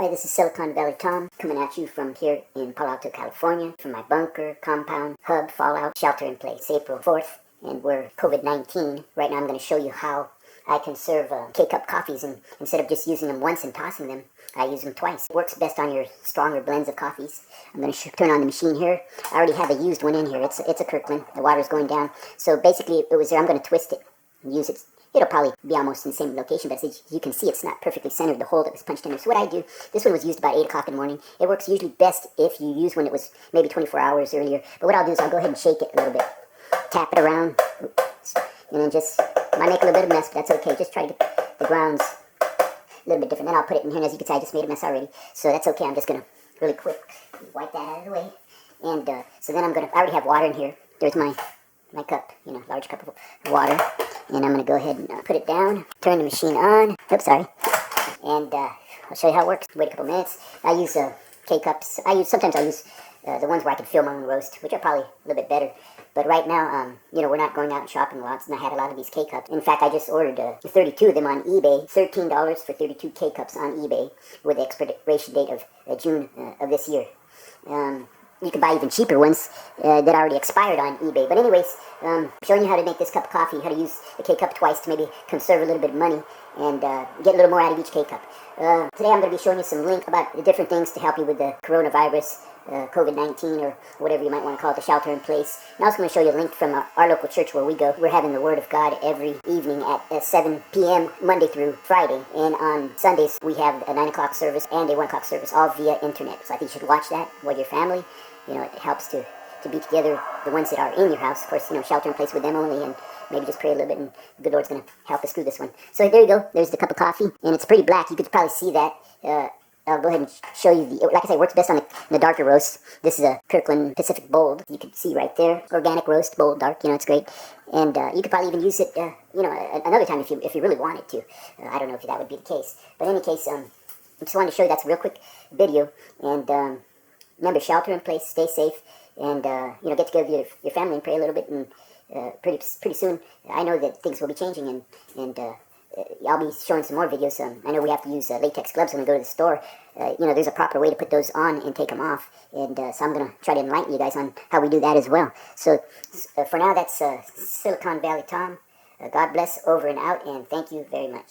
Hi, this is Silicon Valley Tom coming at you from here in Palo Alto, California, from my bunker, compound, hub, fallout, shelter in place, April 4th, and we're COVID-19. Right now I'm going to show you how I can serve K-cup coffees, and instead of just using them once and tossing them, I use them twice. It works best on your stronger blends of coffees. I'm going to turn on the machine here. I already have a used one in here. It's a Kirkland. The water's going down. So basically it was there. I'm going to twist it and use it. It'll probably be almost in the same location, but as you can see, it's not perfectly centered, the hole that was punched in there. So what I do, this one was used about 8 o'clock in the morning. It works usually best if you use one that was maybe 24 hours earlier. But what I'll do is I'll go ahead and shake it a little bit. Tap it around. Oops, and then just, might make a little bit of a mess, but that's okay. Just try to get the grounds a little bit different. Then I'll put it in here, and as you can see, I just made a mess already. So that's okay. I'm just going to really quick wipe that out of the way. And so then I already have water in here. There's my cup, large cup of water. And I'm going to go ahead and put it down, turn the machine on. Oops, sorry. And I'll show you how it works. Wait a couple minutes. I use K-cups. Sometimes I'll use the ones where I can fill my own roast, which are probably a little bit better. But right now, we're not going out and shopping lots, and I had a lot of these K-cups. In fact, I just ordered 32 of them on eBay. $13 for 32 K-cups on eBay with the expiration date of June of this year. You can buy even cheaper ones that already expired on eBay. But anyways, showing you how to make this cup of coffee, how to use the K-cup twice to maybe conserve a little bit of money and get a little more out of each K-cup. Today I'm going to be showing you some links about the different things to help you with the coronavirus, COVID-19, or whatever you might want to call it, the shelter in place. And I'm also going to show you a link from our local church where we go. We're having the Word of God every evening at 7 p.m. Monday through Friday. And on Sundays we have a 9 o'clock service and a 1 o'clock service, all via internet. So I think you should watch that with your family. It helps to be together, the ones that are in your house. Of course, shelter in place with them only, and maybe just pray a little bit, and the good Lord's going to help us through this one. So there you go. There's the cup of coffee, and it's pretty black. You could probably see that. I'll go ahead and show you like I say, it works best on the darker roast. This is a Kirkland Pacific Bold. You can see right there, organic roast, bold, dark. It's great. And you could probably even use it, another time if you really wanted to. I don't know if that would be the case, but in any case, I just wanted to show you that's a real quick video. And remember, shelter in place, stay safe, and get together with your family and pray a little bit. And pretty soon, I know that things will be changing, and I'll be showing some more videos. I know we have to use latex gloves when we go to the store. There's a proper way to put those on and take them off, and so I'm going to try to enlighten you guys on how we do that as well. So for now, that's Silicon Valley Tom. God bless, over and out, and thank you very much.